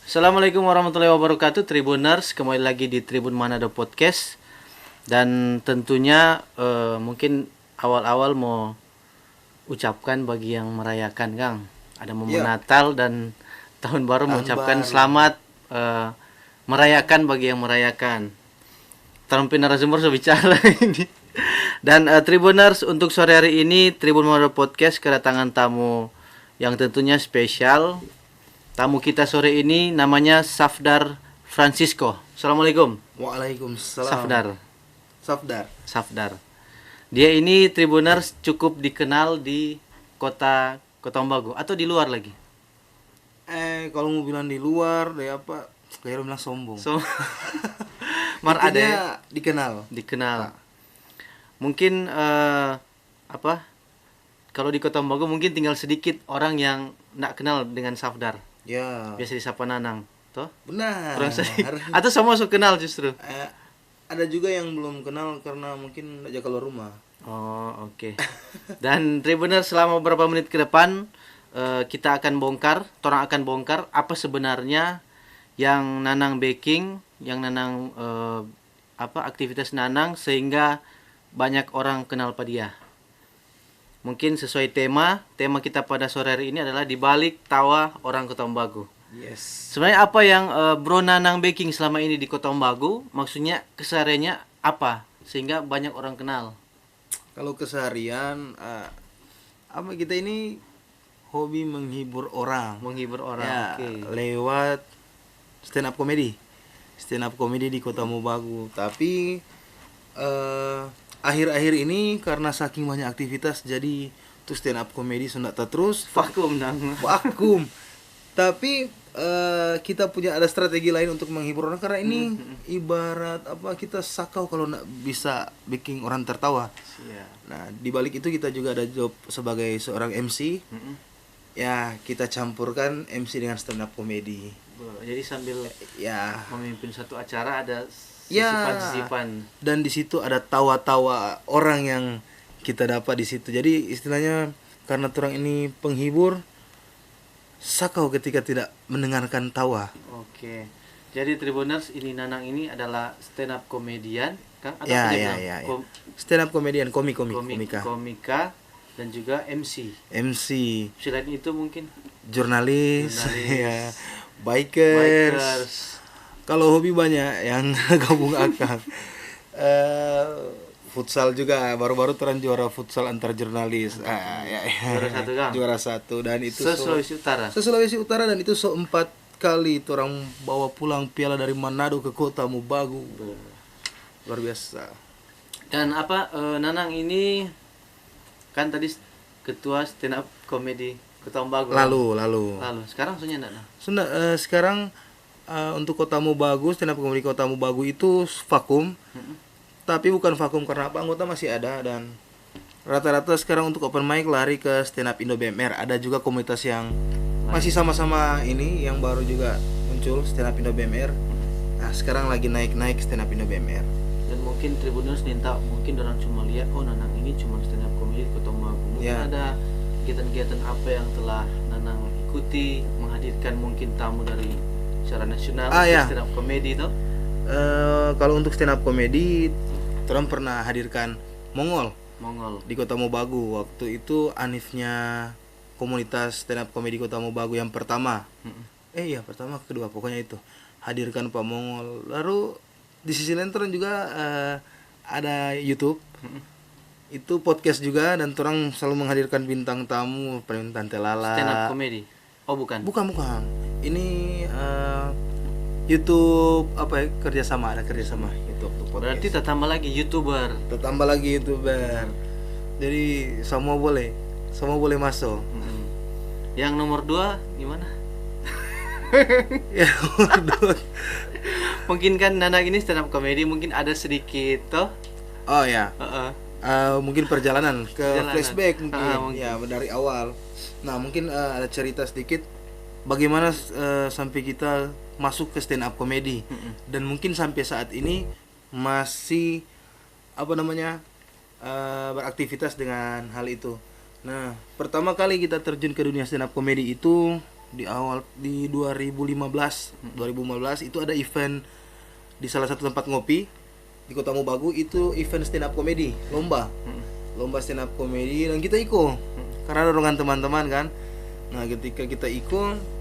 Assalamualaikum warahmatullahi wabarakatuh, Tribuners. Kembali lagi di Tribun Manado Podcast. Dan tentunya mungkin awal-awal mau ucapkan bagi yang merayakan, Kang. Ada momen Natal dan Tahun Baru, mau ucapkan selamat merayakan bagi yang merayakan. Tampil narasumber sudah bicara ini. Dan Tribuners, untuk sore hari ini Tribun Manado Podcast kedatangan tamu yang tentunya spesial. Tamu kita sore ini namanya Safdar Francisco. Assalamualaikum. Waalaikumsalam. Safdar. Dia ini Tribuners cukup dikenal di kota Tombago atau di luar lagi? Kalau mau bilang di luar, apa? Kayak bilang sombong. Mar ada dikenal. Nah. Mungkin kalau di Kota Tombago mungkin tinggal sedikit orang yang enggak kenal dengan Safdar. Ya. Biasa disapa Nanang, toh? Benar. Atau semua sudah kenal justru? Ada juga yang belum kenal karena mungkin enggak keluar rumah. Oh, oke. Dan Tribuners, selama beberapa menit ke depan kita akan bongkar apa sebenarnya yang Nanang baking, yang Nanang aktivitas Nanang sehingga banyak orang kenal pada dia. Mungkin sesuai tema kita pada sore hari ini adalah dibalik tawa orang Kota Tombago. Yes. Sebenarnya apa yang Bro Nanang baking selama ini di Kota Tombago? Maksudnya kesehariannya apa sehingga banyak orang kenal? Kalau keseharian kita ini hobi menghibur orang. Ya, okay. Lewat stand up comedy di Kota Tombago. Tapi akhir-akhir ini karena saking banyak aktivitas jadi tuh stand up comedy sudah terus vakum. Tapi kita punya ada strategi lain untuk menghibur orang karena ini ibarat kita sakau kalau nggak bisa bikin orang tertawa. Nah, di balik itu kita juga ada job sebagai seorang MC. Ya, kita campurkan MC dengan stand up comedy. Jadi sambil memimpin satu acara ada sisipan. Dan di situ ada tawa-tawa orang yang kita dapat di situ. Jadi istilahnya karena orang ini penghibur, sakau ketika tidak mendengarkan tawa. Oke. Jadi Tribuners, ini Nanang ini adalah stand up comedian, Kang? Atau ya. Stand up comedian, komika. Komika dan juga MC. Selain itu mungkin jurnalis. Ya, bikers. Kalau hobi banyak yang gabung akang. Futsal juga, baru-baru terang juara futsal antar jurnalis. Juara satu, Kang? Juara satu, dan itu Sulawesi Utara dan itu 4 kali orang bawa pulang piala dari Manado ke Kota Tombago. Luar biasa. Dan Nanang ini kan tadi ketua stand up comedy Kota Tombago. Lalu. Sekarang sudah enggak? Sekarang untuk Kota Tombago, stand up comedy Kota Tombago itu vakum. Tapi bukan vakum karena anggota masih ada, dan rata-rata sekarang untuk open mic lari ke stand up Indo BMR. Ada juga komunitas yang masih sama-sama ini yang baru juga muncul, stand up Indo BMR. Nah, sekarang lagi naik stand up Indo BMR. Dan mungkin Tribuners mungkin orang cuma lihat Nanang ini cuma stand up comedy Kota Tombago. Mungkin ada kegiatan-kegiatan apa yang telah Nanang ikuti, menghadirkan mungkin tamu dari secara nasional stand up comedy itu? Kalau untuk stand up comedy, Trump pernah hadirkan Mongol di Kota Tombago. Waktu itu anifnya komunitas stand up comedy Kota Tombago yang pertama. Pertama kedua pokoknya itu hadirkan Pak Mongol. Lalu di sisi lain Trump juga ada YouTube. Itu podcast juga, dan orang selalu menghadirkan bintang tamu, Tante Lala. Stand up comedy. Oh, bukan. Ini YouTube kerjasama YouTube podcast. Berarti tambah lagi YouTuber. Jadi semua boleh masuk. Yang nomor 2 gimana? Ya, nomor 2. Mungkin kan Nanang ini stand up comedy mungkin ada sedikit toh. Oh ya. Mungkin perjalanan flashback mungkin. Ya, dari awal. Nah, mungkin ada cerita sedikit bagaimana sampai kita masuk ke stand up comedy. Dan mungkin sampai saat ini masih beraktivitas dengan hal itu. Nah, pertama kali kita terjun ke dunia stand up comedy itu di 2015. 2015 itu ada event di salah satu tempat ngopi di Kota Mobagu, itu event stand up comedy, lomba stand up comedy, dan kita ikut karena dorongan teman-teman kan. Nah, ketika kita ikut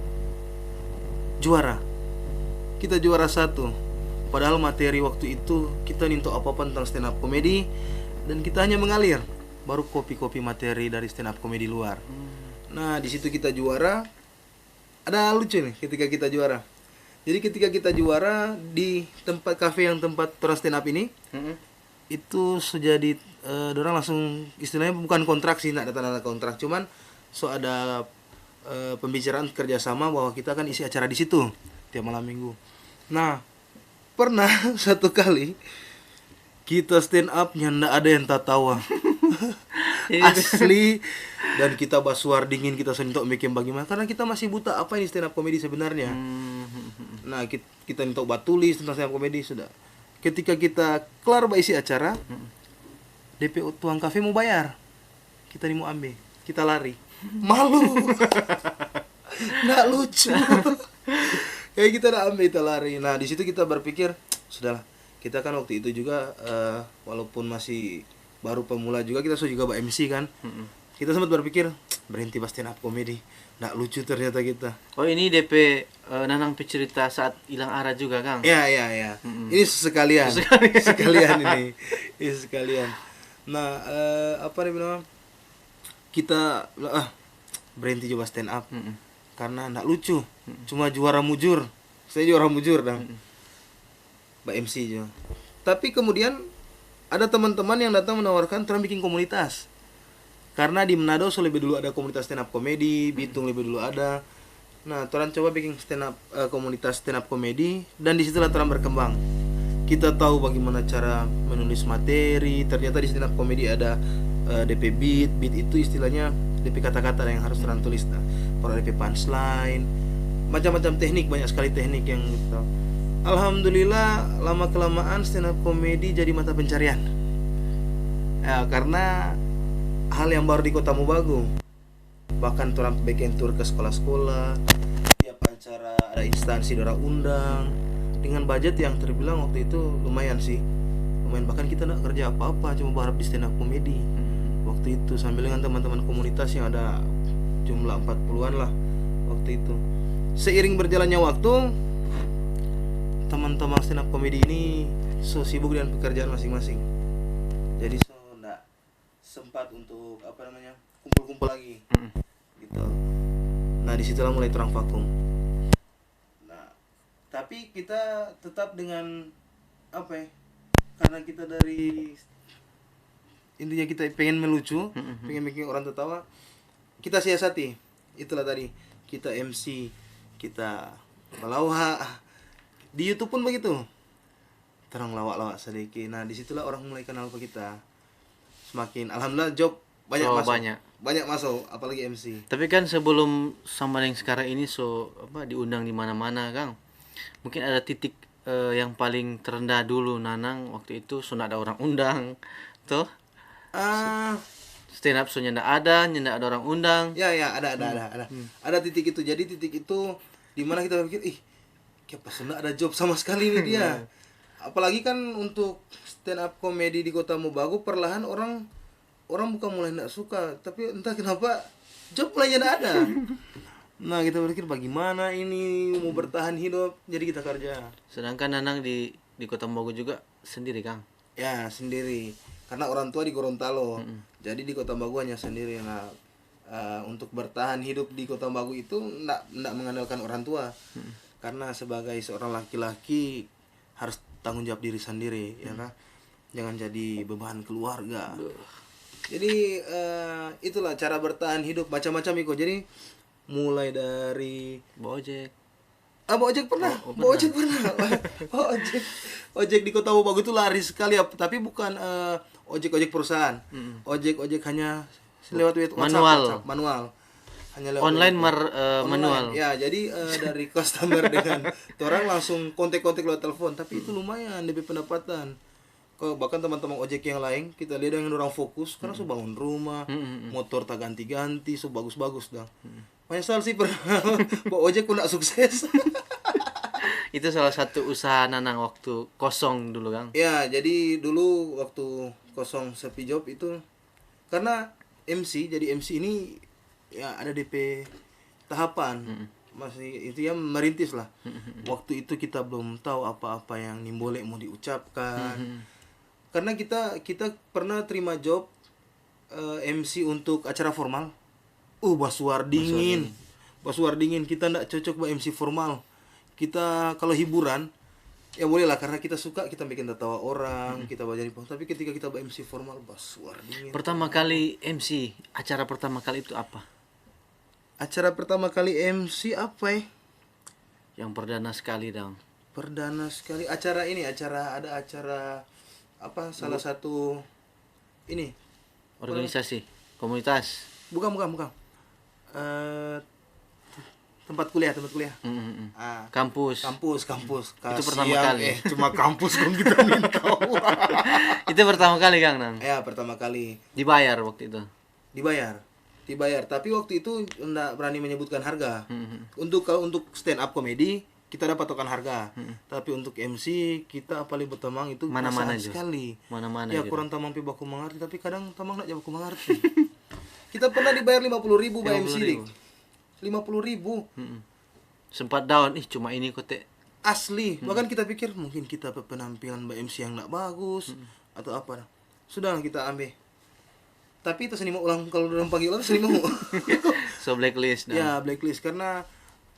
kita juara 1. Padahal materi waktu itu kita ninto apa-apa tentang stand up comedy, dan kita hanya mengalir baru kopi-kopi materi dari stand up comedy luar. Nah, di situ kita juara. Ada lucu nih ketika kita juara. Jadi ketika kita juara di tempat kafe yang tempat orang stand up ini, itu sudah di orang langsung istilahnya bukan kontrak sih, tidak ada tanda kontrak, cuman ada pembicaraan kerjasama bahwa kita akan isi acara di situ tiap malam minggu. Nah, pernah satu kali kita stand up ndak ada yang tertawa. Asli. Dan kita basuar dingin, kita sentok bikin bagaimana, karena kita masih buta apa ini stand up comedy sebenarnya. Nah, kita nintok batulis tentang stand up comedy sudah. Ketika kita kelar isi acara, DP tuang kafe mau bayar, kita mau ambil, kita lari, malu. Nggak lucu. Kayak kita udah ambil, kita lari. Nah, di situ kita berpikir, sudahlah, kita kan waktu itu juga walaupun masih baru pemula juga, kita juga MC kan. Kita sempat berpikir berhenti pas stand up comedy, nggak lucu ternyata kita. Oh, ini DP Nanang cerita saat hilang arah juga, Kang? Ya. Ini sekalian ini. Ini sekalian. Nah, apa nih namanya? Kita berhenti coba stand up karena nggak lucu. Cuma juara mujur. Saya juara mujur dah. Mbak MC juga. Tapi kemudian ada teman-teman yang datang menawarkan terang bikin komunitas. Karena di Manado lebih dulu ada komunitas stand up comedy, Bitung lebih dulu ada. Nah, Toran coba bikin komunitas stand up comedy, dan disitulah Toran berkembang. Kita tahu bagaimana cara menulis materi. Ternyata di stand up comedy ada DP beat itu istilahnya DP kata-kata yang harus Toran tulis. Para DP punchline, macam-macam teknik, banyak sekali teknik yang kita. Alhamdulillah lama kelamaan stand up comedy jadi mata pencarian. Ya, karena hal yang baru di Kota Mobagu. Bahkan orang bikin tur ke sekolah-sekolah, tiap acara ada instansi orang undang, dengan budget yang terbilang waktu itu lumayan sih. Lumayan, bahkan kita tidak kerja apa-apa, cuma berharap di stand up comedy. Waktu itu sambil dengan teman-teman komunitas yang ada jumlah 40-an lah waktu itu. Seiring berjalannya waktu, teman-teman stand up comedy ini sibuk dengan pekerjaan masing-masing. Jadi enggak sempat untuk kumpul-kumpul lagi. Gitu. Nah, disitulah mulai terang vakum. Nah, tapi kita tetap dengan karena kita dari intinya kita pengen melucu, pengen bikin orang tertawa, kita siasati. Itulah tadi, kita MC, kita melawak. Di YouTube pun begitu, terang lawak-lawak sedikit. Nah, disitulah orang mulai kenal ke kita. Semakin alhamdulillah job banyak masuk, apalagi MC. Tapi kan sebelum sama yang sekarang ini diundang di mana-mana, Kang. Mungkin ada titik yang paling terendah dulu Nanang waktu itu ada orang undang. Tuh. Stand up ndak ada orang undang. Ya, ada. Ada titik itu. Jadi titik itu di mana kita berpikir, kayak pas ada job sama sekali nih dia. Apalagi kan untuk stand up comedy di Kota Mobagu, perlahan orang bukan mulai tidak suka, tapi entah kenapa job mulai tidak ada. Nah, kita berpikir bagaimana ini mau bertahan hidup, jadi kita kerja. Sedangkan Nanang di Kota Mobagu juga sendiri, Kang? Ya, sendiri. Karena orang tua di Gorontalo. Jadi di Kota Mobagu hanya sendiri. Nah, untuk bertahan hidup di Kota Mobagu itu tidak mengandalkan orang tua. Karena sebagai seorang laki-laki harus tanggung jawab diri sendiri, ya kan? Jangan jadi beban keluarga. Jadi itulah cara bertahan hidup macam-macam Iko. Jadi mulai dari bawa ojek. Bawa ojek pernah. Bawa ojek pernah. Ojek di Kota Mobagu itu lari sekali, tapi bukan ojek perusahaan. Ojek hanya lewat WhatsApp, manual. Hanya lewat online manual. Ya, jadi dari customer dengan orang langsung kontak lewat telepon, tapi itu lumayan DP pendapatan. Kok bahkan teman-teman ojek yang lain kita lihat yang orang fokus karena so bangun rumah, motor tak ganti-ganti, so bagus-bagus dah. Menyesal sih pernah bawa ojek pun tak sukses. Itu salah satu usaha Nanang waktu kosong dulu, Kang. Ya, jadi dulu waktu kosong sepi job itu karena MC, jadi MC ini ya ada DP tahapan. Masih itu ya merintis lah. Waktu itu kita belum tahu apa-apa yang nimbolek mau diucapkan. Karena kita pernah terima job MC untuk acara formal. Basuar dingin. Basuar dingin, kita ndak cocok buat MC formal. Kita kalau hiburan ya boleh lah karena kita suka, kita bikin tertawa orang, kita baca di pohon. Tapi ketika kita buat MC formal, basuar dingin. Pertama kali MC, acara pertama kali itu apa? Acara pertama kali MC apa ya? Yang perdana sekali, Dang. Perdana sekali acara ini, ada acara apa salah satu ini Organisasi, komunitas. bukan tempat kuliah Kampus. kampus Itu pertama Kasihan, kali. Cuma kampus kan kita minta. Itu pertama kali, Kang, Nang. Ya pertama kali Dibayar waktu itu. dibayar tapi waktu itu enggak berani menyebutkan harga. Kalau untuk stand up comedy kita dapat patokan harga. Tapi untuk MC kita paling bertemang itu Mana-mana perasaan aja. sekali. Mana-mana Ya gitu. kurang tamang pi baku mengerti, tapi kadang tamang nak baku mengerti. Kita pernah dibayar 50.000 by MC Dik. 50.000 Sempat down, cuma ini kok teh. asli. Bahkan kita pikir mungkin kita penampilan by MC yang enggak bagus atau apa. Sudah kita ambil. Tapi itu seni mau ulang, kalau orang panggil orang seni mau. So blacklist. Nah. Ya blacklist karena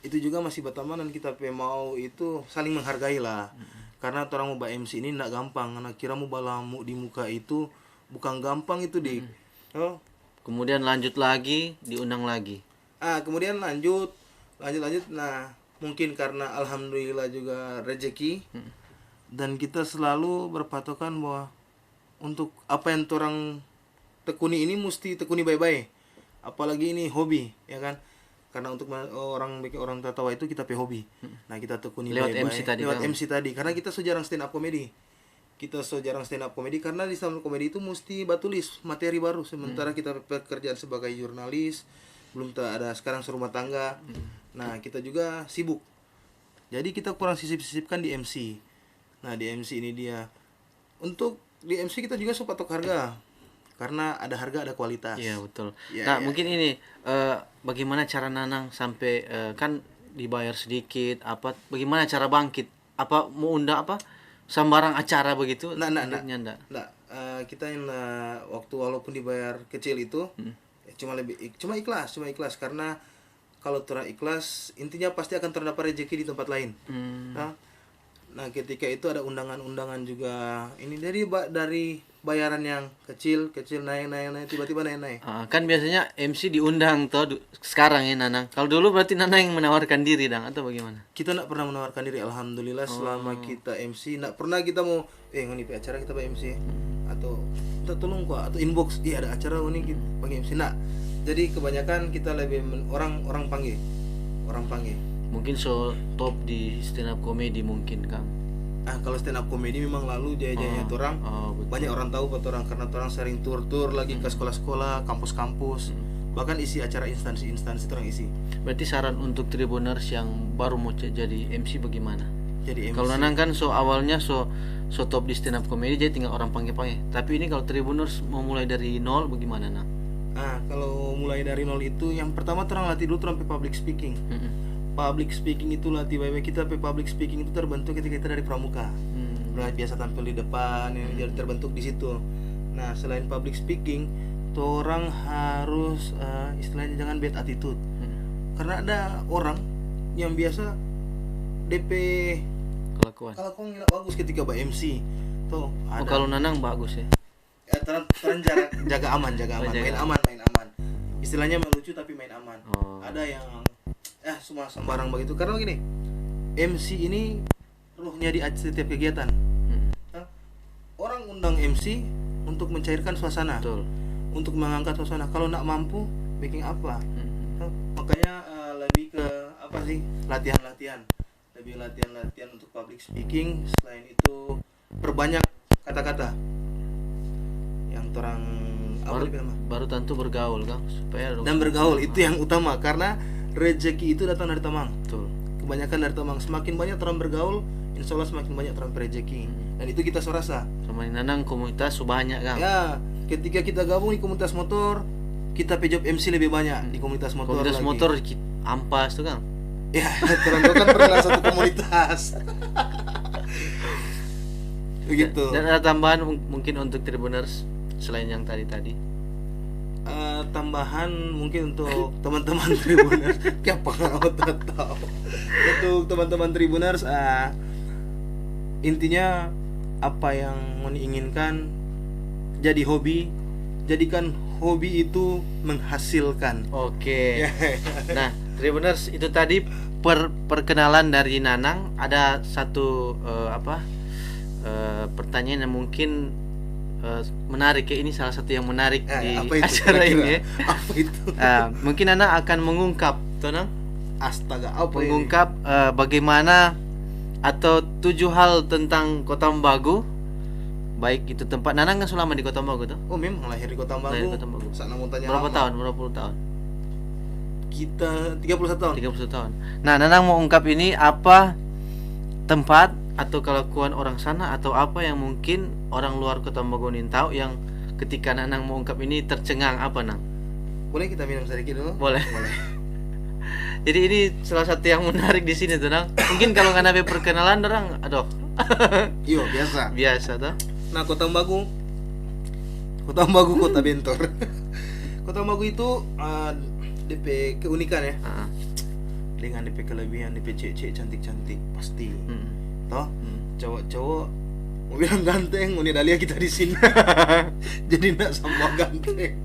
itu juga masih berteman dan kita mau itu saling menghargai lah. Karena orang mau MC ini enggak gampang. Karena kira mau balamu di muka itu bukan gampang itu Dik. Oh. Kemudian lanjut lagi, diundang lagi. Kemudian lanjut. Nah, mungkin karena alhamdulillah juga rezeki dan kita selalu berpatokan bahwa untuk apa yang orang tekuni ini mesti tekuni baik-baik. Apalagi ini hobi, ya kan? Karena untuk orang bikin orang tertawa itu kita pe hobi. Nah, kita tekuni Lewat baik-baik. MC tadi, Lewat Kang. MC tadi karena kita so jarang stand up comedy. Karena di stand up comedy itu mesti batulis materi baru, sementara kita pekerjaan sebagai jurnalis belum ada, sekarang serumah tangga. Nah, kita juga sibuk. Jadi kita kurang sisip-sisipkan di MC. Nah, di MC ini dia. Untuk di MC kita juga patok harga. Karena ada harga ada kualitas. Iya, betul. Ya, Nah, ya. mungkin ini bagaimana cara Nanang sampai kan dibayar sedikit, bagaimana cara bangkit? Apa mau undang sembarang acara begitu? Nah, Hidupnya enggak. kita yang waktu walaupun dibayar kecil itu cuma ikhlas karena kalau terang ikhlas intinya pasti akan terdapat rezeki di tempat lain. Nah, ketika itu ada undangan-undangan juga ini dari bayaran yang kecil naik tiba-tiba naik. Kan biasanya MC diundang tuh sekarang ya Nanang. Kalau dulu berarti Nanang yang menawarkan diri, Dang, atau bagaimana? Kita nak pernah menawarkan diri, alhamdulillah selama kita MC nak pernah kita mau ngoni acara kita pak MC atau kita tolong kok atau inbox ada acara ini kita pakai MC nak. Jadi kebanyakan kita lebih orang panggil. Mungkin so top di stand up comedy mungkin, Kang. Kalau stand up comedy memang lalu jaya-jayanya orang betul. banyak orang tahu buat orang karena orang sering tur lagi ke sekolah-sekolah, kampus-kampus. Bahkan isi acara instansi-instansi orang isi. Berarti saran untuk Tribuners yang baru mau jadi MC bagaimana? Jadi MC. Kalau Nanang kan awalnya so top di stand up comedy jadi tinggal orang panggil. Tapi ini kalau Tribuners mau mulai dari nol bagaimana, Nang? Kalau mulai dari nol itu yang pertama terang latih dulu sampai public speaking. Public speaking itu latih baik-baik kita. Public speaking itu terbentuk ketika kita dari pramuka. Biasa tampil di depan, jadi terbentuk di situ. Nah, selain public speaking, orang harus istilahnya jangan bad attitude. Karena ada orang yang biasa DP Kelakuan. kalau kau nggak bagus ketika MC. Tuh, ada. Kalau Nanang bagus ya. Terang jaga aman, main aman. Istilahnya melucu tapi main aman. Ada yang semua sembarang begitu. Karena gini, MC ini ruhnya di setiap kegiatan. Orang undang MC untuk mencairkan suasana. Betul. Untuk mengangkat suasana. Kalau nak mampu, bikin apa? Makanya lebih ke latihan. Lebih latihan untuk public speaking. Selain itu perbanyak kata-kata yang orang apa dibilang, baru tentu bergaul Kang supaya dan bergaul itu yang utama, karena rezeki itu datang dari tamang. betul. Kebanyakan dari tamang. Semakin banyak orang bergaul, insya Allah semakin banyak orang berrezeki. Dan itu kita rasa. Sama nanang komunitas banyak Kang. Ya, ketika kita gabung di komunitas motor, kita job MC lebih banyak di komunitas motor. Komunitas lagi. motor ampas tuh Kang. Ya, terang kan pernah satu komunitas. Begitu. Dan ada tambahan mungkin untuk Tribuners selain yang tadi. Tambahan mungkin untuk teman-teman Tribuners, kayak pengalaman tahu. Untuk teman-teman Tribuners, intinya apa yang mau diinginkan jadi hobi, jadikan hobi itu menghasilkan. Oke. Nah, Tribuners itu tadi perkenalan dari Nanang. Ada satu pertanyaan yang mungkin menarik ya, ini salah satu yang menarik di acara ini. Apa itu? Mungkin Nana akan mengungkap, Tonang. Astaga, apa mengungkap bagaimana atau 7 hal tentang Kota Ambagu. Baik itu tempat Nanang kan selama di Kota Ambagu tuh. Oh, memang lahir di Kota Ambagu. Saat mau tanya berapa lama. tahun? Berapa puluh tahun? Kita 31 tahun. 31 tahun. Nah, Nanang mau ungkap ini apa tempat atau kelakuan orang sana atau apa yang mungkin orang luar Kota Ambagu ini tahu yang ketika Nanang mau ungkap ini tercengang apa Nang? Boleh kita minum sedikit dulu? Boleh. Jadi ini salah satu yang menarik di sini tuh Nang. Mungkin kalau nggak ada perkenalan orang, aduh. Iya, biasa. Biasa tuh. Nah, Kota Ambagu kota bentor. Kota Ambagu itu DP keunikan ya. Dengan DP kelebihan, DP cewek cantik-cantik pasti. Toh, cowok-cowok mau bilang ganteng, mau Dahlia kita di sini. Jadi enggak semua ganteng.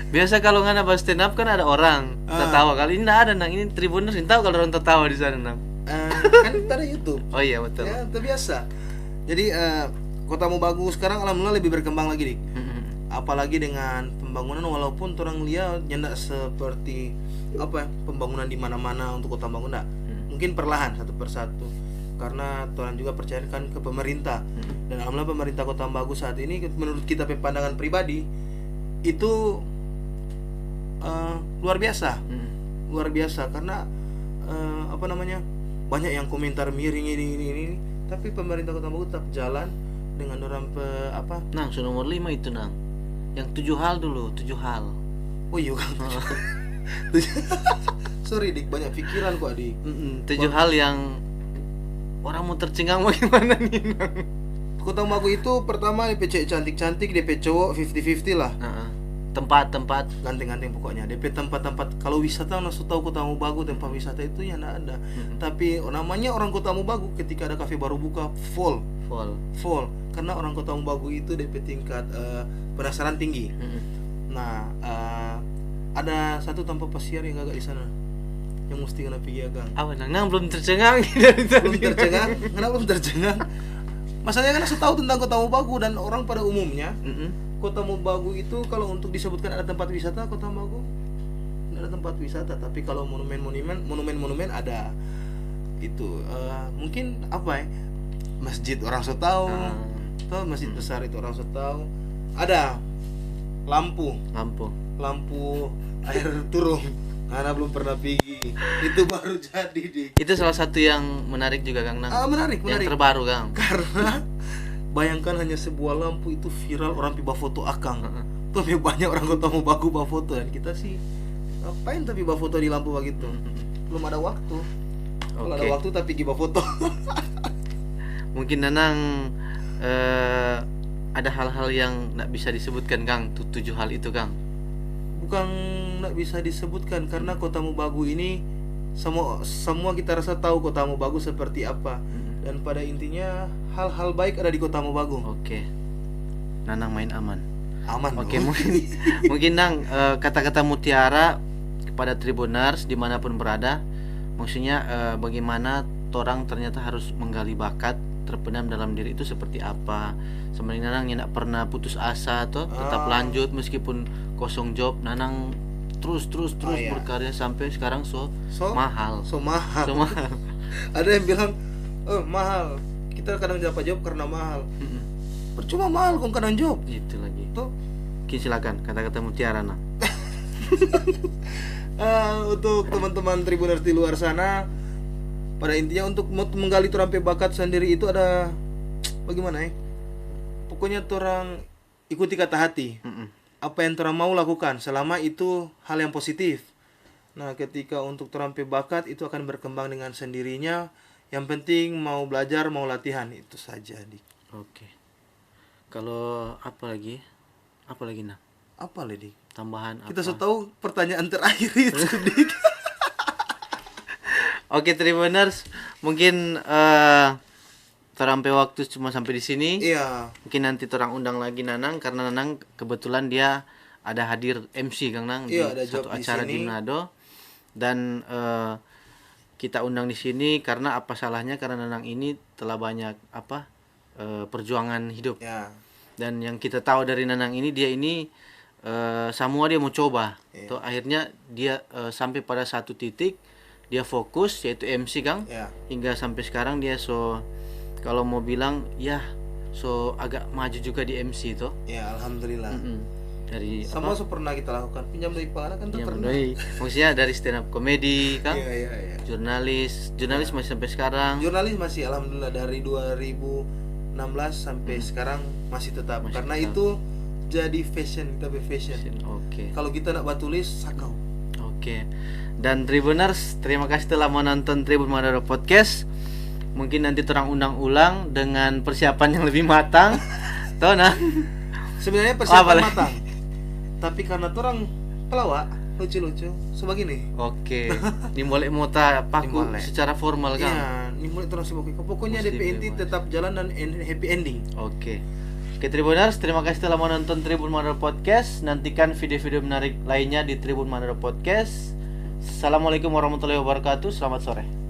Biasa kalau nggak ada stand up kan ada orang tertawa. Kali ini nggak ada Nang. Ini Tribuners tahu kalau orang tertawa di sana Nang. Kan ada YouTube. Oh iya betul. Ya, terbiasa. Jadi Kota Ambagu sekarang alhamdulillah lebih berkembang lagi, Dik. Apalagi dengan pembangunan, walaupun orang lihat nyendak seperti pembangunan di mana-mana untuk Kota Ambagu enggak. Mungkin perlahan satu persatu. Karena Tuhan juga percayakan ke pemerintah. Dan alhamdulillah pemerintah Kota Ambagu saat ini menurut kita pandangan pribadi itu luar biasa. Luar biasa karena banyak yang komentar miring ini, tapi pemerintah Kota Ambagu tetap jalan dengan orang Nang, nomor 5 itu Nang. Yang 7 hal dulu, 7 hal. Oh iya kan. Sorry Dik, banyak pikiran kok Dik. 7 hal yang orang mau tercengang bagaimana nih Nang? Kota Ambagu itu pertama DP cewek cantik-cantik, DP cowok 50-50 lah. Tempat-tempat ganteng-ganteng pokoknya. DP tempat-tempat kalau wisata langsung tahu Kota Ambagu tempat wisata itu ya enggak ada. Tapi namanya orang Kota Ambagu ketika ada kafe baru buka full. Karena orang Kota Ambagu itu DP tingkat penasaran tinggi. Nah, ada satu tempat pasiar yang agak di sana yang mesti kena pergi Kang. Apa Nang belum tercengang dari tadi. Belum tercengang? Kenapa belum tercengang? Masalahnya kan saya tahu tentang Kota Ambagu dan orang pada umumnya. Kota Ambagu itu kalau untuk disebutkan ada tempat wisata, Kota Ambagu tidak ada tempat wisata. Tapi kalau monumen ada. Itu mungkin masjid orang so tahu. Tahu masjid besar itu orang so tahu. Ada lampu air turun. Karena belum pernah pergi. Itu baru jadi Dik. Itu salah satu yang menarik juga Kang Nang. Menarik. Yang terbaru Kang. Karena bayangkan hanya sebuah lampu itu viral, orang piba foto Akang. Tapi banyak orang Kota Ambagu bawa foto, dan kita sih ngapain tapi bawa foto di lampu begitu. Belum ada waktu. Kalau ada waktu tapi bawa foto. Mungkin Nanang ada hal-hal yang nggak bisa disebutkan Kang, 7 hal itu Kang. Bukan nggak bisa disebutkan karena Kota Ambagu ini semua kita rasa tahu Kota Ambagu seperti apa. Dan pada intinya hal-hal baik ada di Kota Ambagu. Oke. Nanang main aman. Oke, dong. mungkin Nang kata-kata mutiara kepada Tribuners dimanapun berada. Maksudnya bagaimana orang ternyata harus menggali bakat terpendam dalam diri itu seperti apa. Sebenarnya Nanang yang tidak pernah putus asa atau tetap lanjut meskipun kosong job. Nanang terus berkarya sampai sekarang so mahal. Ada yang bilang mahal. Kita kadang dapat job karena mahal. percuma mahal kong kadang job. Itu lagi. Tuh. Oke, silakan kata-kata mutiara nah. Untuk teman-teman Tribuners di luar sana, pada intinya untuk menggali torang pe bakat sendiri itu ada bagaimana ya? Pokoknya torang ikuti kata hati. Apa yang torang mau lakukan selama itu hal yang positif. Nah, ketika untuk torang pe bakat itu akan berkembang dengan sendirinya. Yang penting mau belajar, mau latihan, itu saja, Dik. Oke. Kalau apa lagi? Apa lagi nah? Apa lagi? Tambahan Kita apa? sudah tahu pertanyaan terakhir itu, Dik. Oke, Tribuners, mungkin sampai waktu cuma sampai di sini. Iya. Mungkin nanti orang undang lagi Nanang karena Nanang kebetulan dia ada hadir MC Kang Nang Iya, ada di satu job di acara sini. di Manado dan kita undang di sini karena apa salahnya, karena Nanang ini telah banyak perjuangan hidup. Ya. Dan yang kita tahu dari Nanang ini, dia ini semua dia mau coba. Tuh, akhirnya dia sampai pada satu titik dia fokus yaitu MC Kang. Ya. Hingga sampai sekarang dia kalau mau bilang ya agak maju juga di MC itu. Ya, alhamdulillah. Dari Sama pernah kita lakukan pinjam dari Pak kan tuh yang pernah. maksudnya dari stand up komedi Kang. Iya. Jurnalis masih sampai sekarang. Jurnalis masih alhamdulillah dari 2016 sampai sekarang masih tetap. Karena tetap. itu jadi fashion, kita fashion. Oke. Kalau kita nak batulis sakau. Oke. Dan Tribuners, terima kasih telah menonton Tribun Manado Podcast. Mungkin nanti terang undang ulang dengan persiapan yang lebih matang. Tahu nah? Sebenarnya persiapan matang. Tapi karena orang pelawak lucu-lucu sebegini. Oke. Ini boleh mota paku Dimolek. secara formal Kang. Iya, ini mulai terus pokoknya Mesti DP inti bebas. tetap jalan dan happy ending. Oke. Oke Tribuners, terima kasih telah menonton Tribun Manado Podcast. Nantikan video-video menarik lainnya di Tribun Manado Podcast. Assalamualaikum warahmatullahi wabarakatuh. Selamat sore.